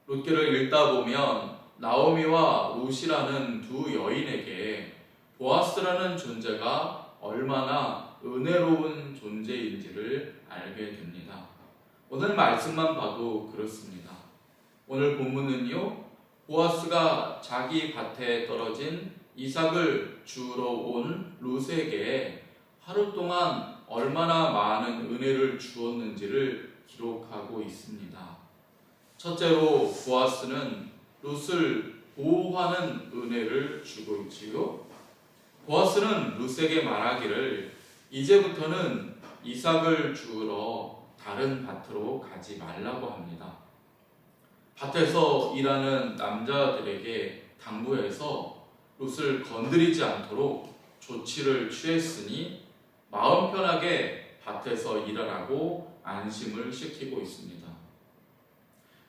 룻기를 읽다 보면 나오미와 룻이라는 두 여인에게 보아스라는 존재가 얼마나 은혜로운 존재인지를 알게 됩니다. 오늘 말씀만 봐도 그렇습니다. 오늘 본문은요, 보아스가 자기 밭에 떨어진 이삭을 주우러 온 룻에게 하루 동안 얼마나 많은 은혜를 주었는지를 기록하고 있습니다. 첫째로 보아스는 룻을 보호하는 은혜를 주고 있지요. 보아스는 룻에게 말하기를 이제부터는 이삭을 주우러 다른 밭으로 가지 말라고 합니다. 밭에서 일하는 남자들에게 당부해서 룻을 건드리지 않도록 조치를 취했으니 마음 편하게 밭에서 일하라고 안심을 시키고 있습니다.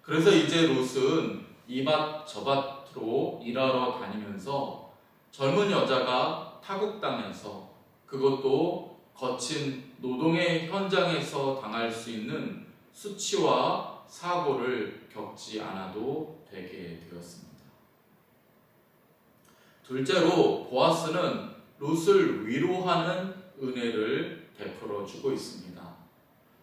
그래서 이제 룻은 이 밭 저 밭으로 일하러 다니면서 젊은 여자가 타국당해서 그것도 거친 노동의 현장에서 당할 수 있는 수치와 사고를 겪지 않아도 되게 되었습니다. 둘째로 보아스는 룻을 위로하는 은혜를 베풀어 주고 있습니다.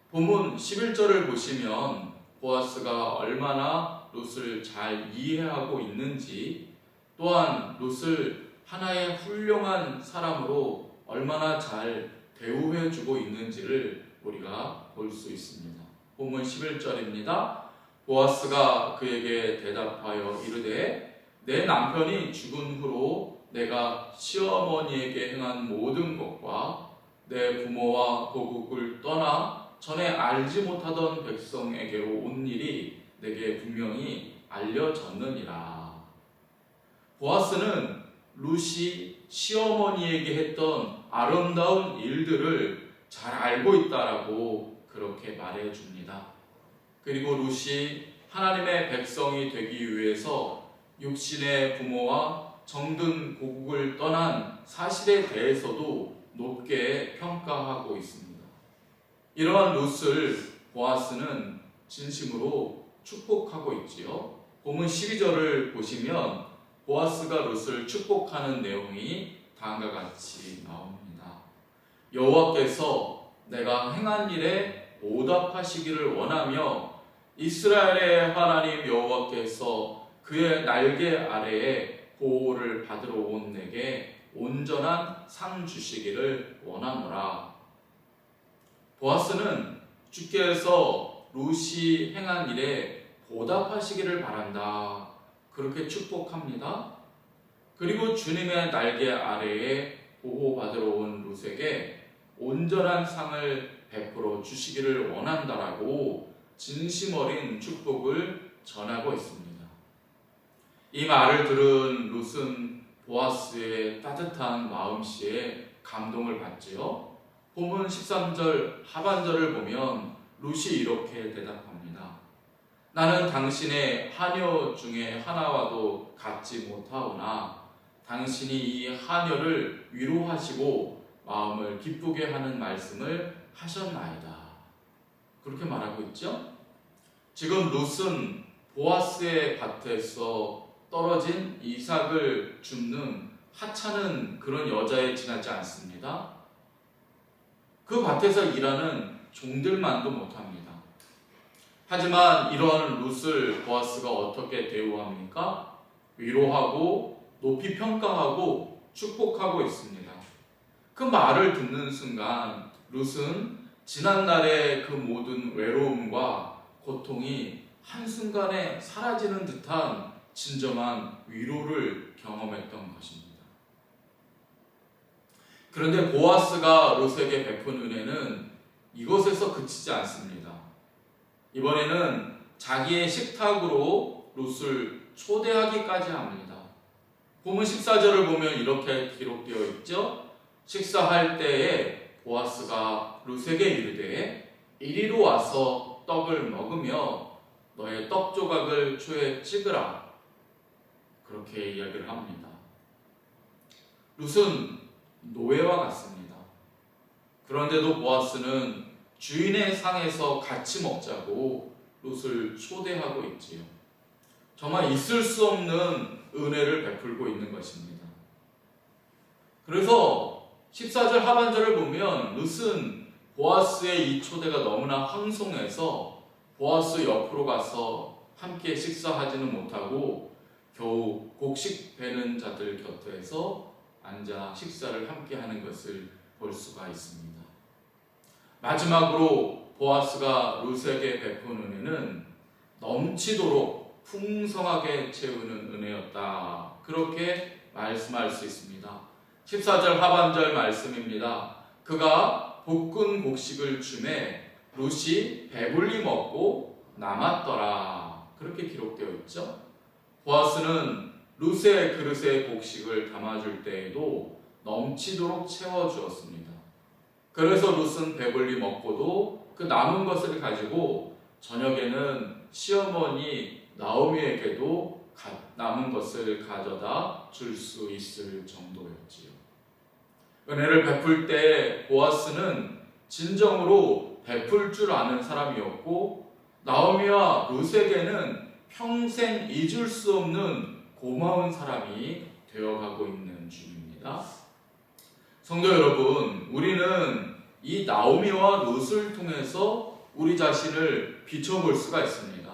본문 11절을 보시면 보아스가 얼마나 룻을 잘 이해하고 있는지, 또한 룻을 하나의 훌륭한 사람으로 얼마나 잘 대우해 주고 있는지를 우리가 볼 수 있습니다. 본문 11절입니다. 보아스가 그에게 대답하여 이르되 내 남편이 죽은 후로 내가 시어머니에게 행한 모든 것과 내 부모와 고국을 떠나 전에 알지 못하던 백성에게로 온 일이 내게 분명히 알려졌느니라. 보아스는 룻이 시어머니에게 했던 아름다운 일들을 잘 알고 있다라고 그렇게 말해줍니다. 그리고 룻이 하나님의 백성이 되기 위해서 육신의 부모와 정든 고국을 떠난 사실에 대해서도 높게 평가하고 있습니다. 이러한 룻을 보아스는 진심으로 축복하고 있지요. 본문 12절을 보시면 보아스가 룻을 축복하는 내용이 다음과 같이 나옵니다. 여호와께서 내가 행한 일에 보답하시기를 원하며 이스라엘의 하나님 여호와께서 그의 날개 아래에 보호를 받으러 온 내게 온전한 상 주시기를 원하노라. 보아스는 주께서 룻이 행한 일에 보답하시기를 바란다, 그렇게 축복합니다. 그리고 주님의 날개 아래에 보호받으러 온 룻에게 온전한 상을 베풀어 주시기를 원한다라고 진심 어린 축복을 전하고 있습니다. 이 말을 들은 룻은 보아스의 따뜻한 마음씨에 감동을 받지요. 본문 13절 하반절을 보면 룻이 이렇게 대답합니다. 나는 당신의 하녀 중에 하나와도 같지 못하오나 당신이 이 하녀를 위로하시고 마음을 기쁘게 하는 말씀을 하셨나이다. 그렇게 말하고 있죠. 지금 룻은 보아스의 밭에서 떨어진 이삭을 줍는 하찮은 그런 여자에 지나지 않습니다. 그 밭에서 일하는 종들만도 못합니다. 하지만 이러한 룻을 보아스가 어떻게 대우합니까? 위로하고 높이 평가하고 축복하고 있습니다. 그 말을 듣는 순간 룻은 지난날의 그 모든 외로움과 고통이 한순간에 사라지는 듯한 진정한 위로를 경험했던 것입니다. 그런데 보아스가 룻에게 베푼 은혜는 이것에서 그치지 않습니다. 이번에는 자기의 식탁으로 룻을 초대하기까지 합니다. 본문 14절을 보면 이렇게 기록되어 있죠. 식사할 때에 보아스가 룻에게 이르되 이리로 와서 떡을 먹으며 너의 떡 조각을 초에 찍으라, 그렇게 이야기를 합니다. 룻은 노예와 같습니다. 그런데도 보아스는 주인의 상에서 같이 먹자고 룻을 초대하고 있지요. 정말 있을 수 없는 은혜를 베풀고 있는 것입니다. 그래서 14절 하반절을 보면 룻은 보아스의 이 초대가 너무나 황송해서 보아스 옆으로 가서 함께 식사하지는 못하고 겨우 곡식 베는 자들 곁에서 앉아 식사를 함께 하는 것을 볼 수가 있습니다. 마지막으로 보아스가 룻에게 베푼 은혜는 넘치도록 풍성하게 채우는 은혜였다. 그렇게 말씀할 수 있습니다. 14절 하반절 말씀입니다. 그가 볶은 곡식을 주매 룻이 배불리 먹고 남았더라. 그렇게 기록되어 있죠. 보아스는 룻의 그릇에 곡식을 담아줄 때에도 넘치도록 채워주었습니다. 그래서 룻은 배불리 먹고도 그 남은 것을 가지고 저녁에는 시어머니 나오미에게도 남은 것을 가져다 줄 수 있을 정도였지요. 은혜를 베풀 때 보아스는 진정으로 베풀 줄 아는 사람이었고 나오미와 룻에게는 평생 잊을 수 없는 고마운 사람이 되어가고 있는 중입니다. 성도 여러분, 우리는 이 나오미와 룻을 통해서 우리 자신을 비춰볼 수가 있습니다.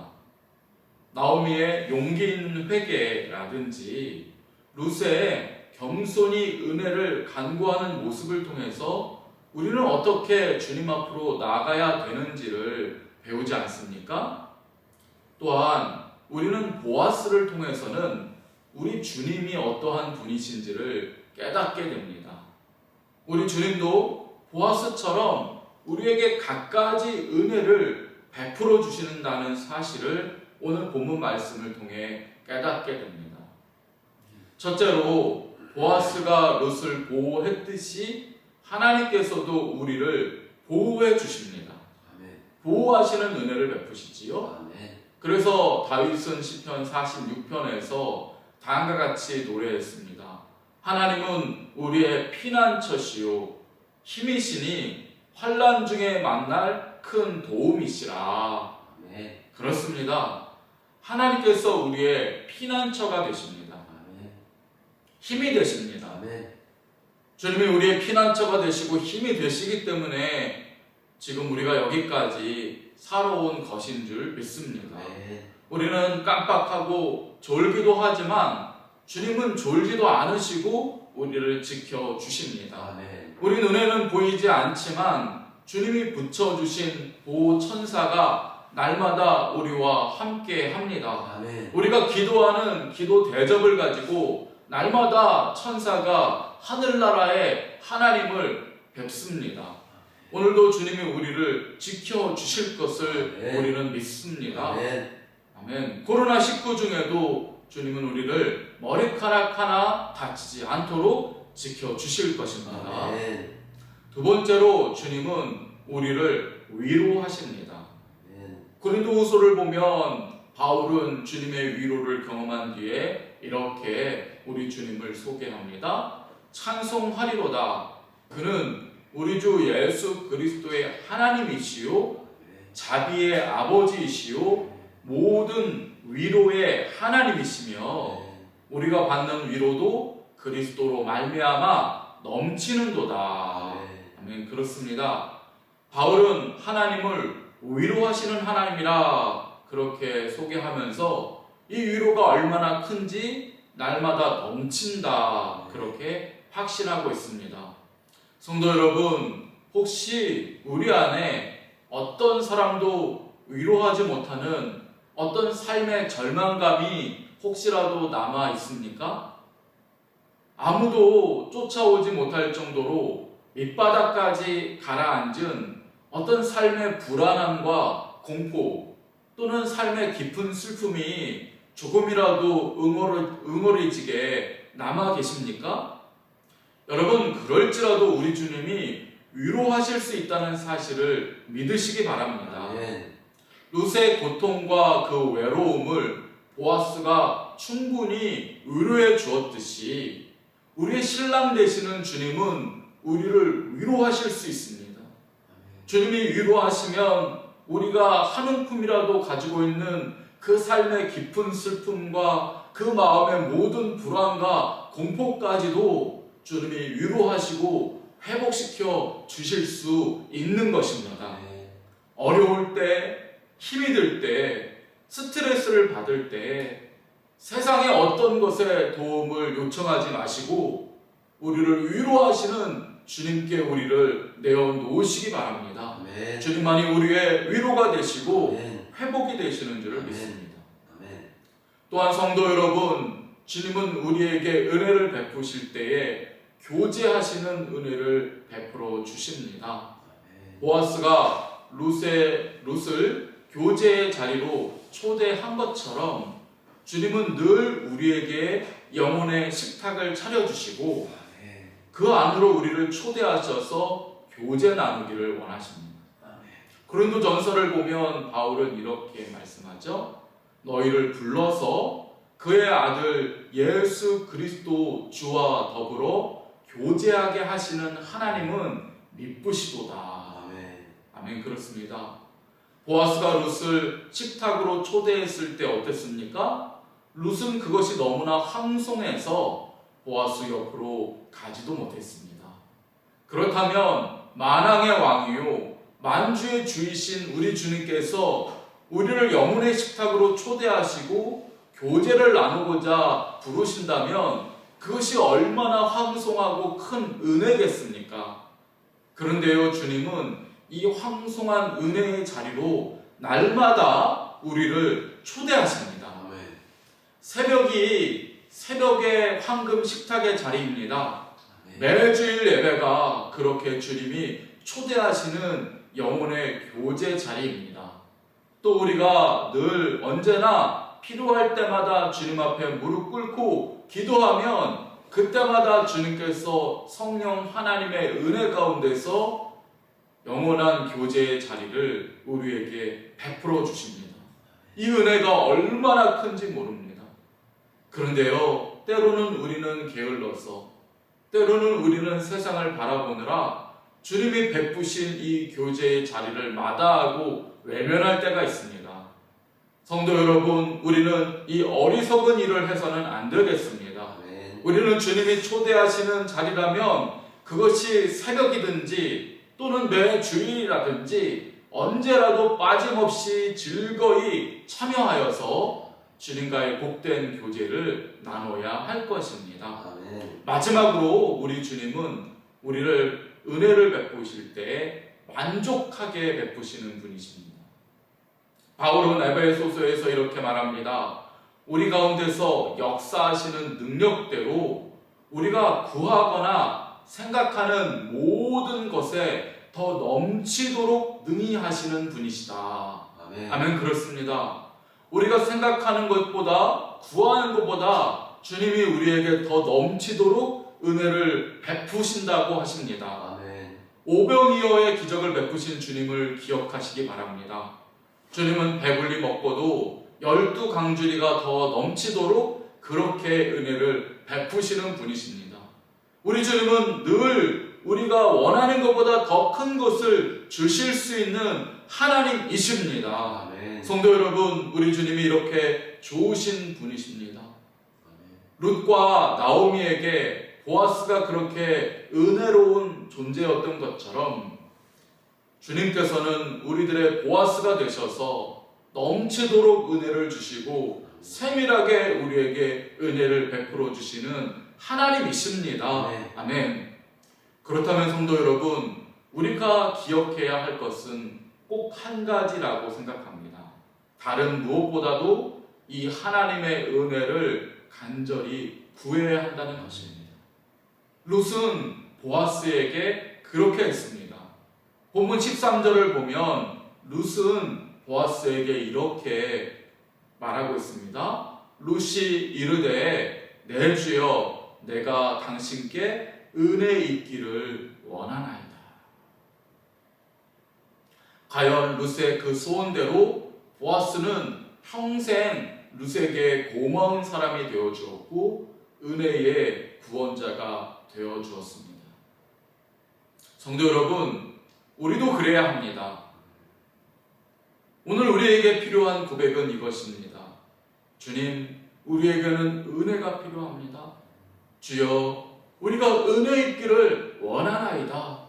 나오미의 용기 있는 회개라든지 룻의 겸손히 은혜를 간구하는 모습을 통해서 우리는 어떻게 주님 앞으로 나아가야 되는지를 배우지 않습니까? 또한 우리는 보아스를 통해서는 우리 주님이 어떠한 분이신지를 깨닫게 됩니다. 우리 주님도 보아스처럼 우리에게 갖가지 은혜를 베풀어 주시는다는 사실을 오늘 본문 말씀을 통해 깨닫게 됩니다. 첫째로 보아스가 룻을 보호했듯이 하나님께서도 우리를 보호해 주십니다. 보호하시는 은혜를 베푸시지요. 그래서 다윗은 시편 46편에서 다음과 같이 노래했습니다. 하나님은 우리의 피난처시요 힘이시니 환난 중에 만날 큰 도움이시라. 그렇습니다. 하나님께서 우리의 피난처가 되십니다. 힘이 되십니다. 주님이 우리의 피난처가 되시고 힘이 되시기 때문에 지금 우리가 여기까지 살아온 것인 줄 믿습니다. 우리는 깜빡하고 졸기도 하지만 주님은 졸지도 않으시고 우리를 지켜주십니다. 우리 눈에는 보이지 않지만 주님이 붙여주신 보호천사가 날마다 우리와 함께 합니다. 우리가 기도하는 기도 대접을 가지고 날마다 천사가 하늘나라의 하나님을 뵙습니다. 오늘도 주님이 우리를 지켜주실 것을 우리는 믿습니다. 아멘. 코로나19 중에도 주님은 우리를 머리카락 하나 다치지 않도록 지켜주실 것입니다. 두 번째로 주님은 우리를 위로하십니다. 고린도후서를 보면 바울은 주님의 위로를 경험한 뒤에 이렇게 우리 주님을 소개합니다. 찬송하리로다. 그는 우리 주 예수 그리스도의 하나님이시요 자비의 아버지이시요 모든 위로의 하나님이시며 우리가 받는 위로도 그리스도로 말미암아 넘치는도다. 아멘. 그렇습니다. 바울은 하나님을 위로하시는 하나님이라 그렇게 소개하면서 이 위로가 얼마나 큰지 날마다 넘친다 그렇게 확신하고 있습니다. 성도 여러분, 혹시 우리 안에 어떤 사람도 위로하지 못하는 어떤 삶의 절망감이 혹시라도 남아 있습니까? 아무도 쫓아오지 못할 정도로 밑바닥까지 가라앉은 어떤 삶의 불안함과 공포 또는 삶의 깊은 슬픔이 조금이라도 응어리지게 남아 계십니까? 여러분, 그럴지라도 우리 주님이 위로하실 수 있다는 사실을 믿으시기 바랍니다. 룻의 고통과 그 외로움을 보아스가 충분히 위로해 주었듯이 우리의 신랑 되시는 주님은 우리를 위로하실 수 있습니다. 주님이 위로하시면 우리가 한 움큼이라도 가지고 있는 그 삶의 깊은 슬픔과 그 마음의 모든 불안과 공포까지도 주님이 위로하시고 회복시켜 주실 수 있는 것입니다. 어려울 때, 힘이 들 때, 스트레스를 받을 때 세상의 어떤 것에 도움을 요청하지 마시고 우리를 위로하시는 주님께 우리를 내어놓으시기 바랍니다. 아멘. 주님만이 우리의 위로가 되시고 아멘. 회복이 되시는 줄을 아멘. 믿습니다. 아멘. 또한 성도 여러분, 주님은 우리에게 은혜를 베푸실 때에 교제하시는 은혜를 베풀어 주십니다. 보아스가 룻을 교제의 자리로 초대한 것처럼 주님은 늘 우리에게 영혼의 식탁을 차려주시고 그 안으로 우리를 초대하셔서 교제 나누기를 원하십니다. 고린도전서를 보면 바울은 이렇게 말씀하죠. 너희를 불러서 그의 아들 예수 그리스도 주와 더불어 교제하게 하시는 하나님은 미쁘시도다. 아멘. 그렇습니다. 보아스가 룻을 식탁으로 초대했을 때 어땠습니까? 룻은 그것이 너무나 황송해서 보아스 옆으로 가지도 못했습니다. 그렇다면 만왕의 왕이요 만주의 주이신 우리 주님께서 우리를 영혼의 식탁으로 초대하시고 교제를 나누고자 부르신다면 그것이 얼마나 황송하고 큰 은혜겠습니까? 그런데요, 주님은 이 황송한 은혜의 자리로 날마다 우리를 초대하십니다. 새벽의 황금 식탁의 자리입니다. 매주일 예배가 그렇게 주님이 초대하시는 영혼의 교제 자리입니다. 또 우리가 늘 언제나 필요할 때마다 주님 앞에 무릎 꿇고 기도하면 그때마다 주님께서 성령 하나님의 은혜 가운데서 영원한 교제의 자리를 우리에게 베풀어 주십니다. 이 은혜가 얼마나 큰지 모릅니다. 그런데요, 때로는 우리는 게을러서, 때로는 우리는 세상을 바라보느라 주님이 베푸신 이 교제의 자리를 마다하고 외면할 때가 있습니다. 성도 여러분, 우리는 이 어리석은 일을 해서는 안 되겠습니다. 우리는 주님이 초대하시는 자리라면 그것이 새벽이든지 또는 매 주일이라든지 언제라도 빠짐없이 즐거이 참여하여서 주님과의 복된 교제를 나눠야 할 것입니다. 마지막으로 우리 주님은 우리를 은혜를 베푸실 때 만족하게 베푸시는 분이십니다. 바울은 에베소서에서 이렇게 말합니다. 우리 가운데서 역사하시는 능력대로 우리가 구하거나 생각하는 모든 것에 더 넘치도록 능히 하시는 분이시다. 아멘. 그렇습니다. 우리가 생각하는 것보다 구하는 것보다 주님이 우리에게 더 넘치도록 은혜를 베푸신다고 하십니다. 오병이어의 기적을 베푸신 주님을 기억하시기 바랍니다. 주님은 배불리 먹고도 12강주리가 더 넘치도록 그렇게 은혜를 베푸시는 분이십니다. 우리 주님은 늘 우리가 원하는 것보다 더 큰 것을 주실 수 있는 하나님이십니다. 성도 여러분, 우리 주님이 이렇게 좋으신 분이십니다. 룻과 나오미에게 보아스가 그렇게 은혜로운 존재였던 것처럼 주님께서는 우리들의 보아스가 되셔서 넘치도록 은혜를 주시고 세밀하게 우리에게 은혜를 베풀어 주시는 하나님이십니다. 아멘. 그렇다면 성도 여러분, 우리가 기억해야 할 것은 꼭 한 가지라고 생각합니다. 다른 무엇보다도 이 하나님의 은혜를 간절히 구해야 한다는 것입니다. 룻은 보아스에게 그렇게 했습니다. 본문 13절을 보면 룻은 보아스에게 이렇게 말하고 있습니다. 룻이 이르되 내 주여 내가 당신께 은혜 있기를 원하나이다. 과연 룻의 그 소원대로 보아스는 평생 룻에게 고마운 사람이 되어 주었고 은혜의 구원자가 되어 주었습니다. 성도 여러분, 우리도 그래야 합니다. 오늘 우리에게 필요한 고백은 이것입니다. 주님, 우리에게는 은혜가 필요합니다. 주여, 우리가 은혜 있기를 원하나이다.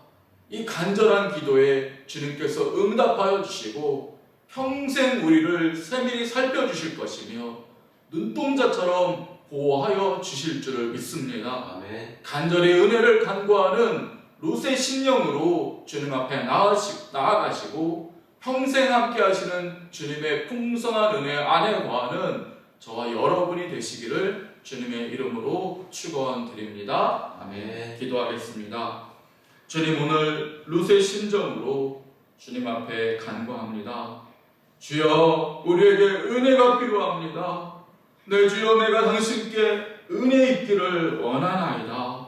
이 간절한 기도에 주님께서 응답하여 주시고 평생 우리를 세밀히 살펴주실 것이며 눈동자처럼 보호하여 주실 줄을 믿습니다. 아멘. 간절히 은혜를 간구하는 룻의 심령으로 주님 앞에 나아가시고 평생 함께 하시는 주님의 풍성한 은혜 안에 거하는 저와 여러분이 되시기를 주님의 이름으로 축원드립니다. 아멘. 기도하겠습니다. 주님, 오늘 룻의 심정으로 주님 앞에 간구합니다. 주여, 우리에게 은혜가 필요합니다. 내 주여, 내가 당신께 은혜 있기를 원하나이다.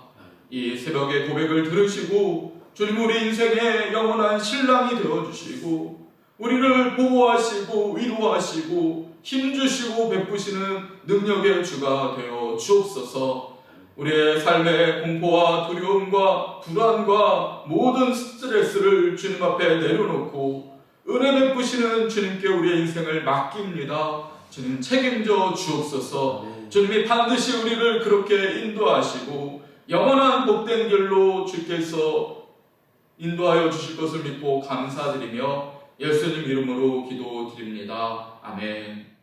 이 새벽의 고백을 들으시고 주님, 우리 인생의 영원한 신랑이 되어주시고 우리를 보호하시고 위로하시고 힘주시고 베푸시는 능력의 주가 되어 주옵소서. 우리의 삶의 공포와 두려움과 불안과 모든 스트레스를 주님 앞에 내려놓고 은혜 베푸시는 주님께 우리의 인생을 맡깁니다. 주님, 책임져 주옵소서. 주님이 반드시 우리를 그렇게 인도하시고 영원한 복된 길로 주께서 인도하여 주실 것을 믿고 감사드리며 예수님 이름으로 기도드립니다. 아멘.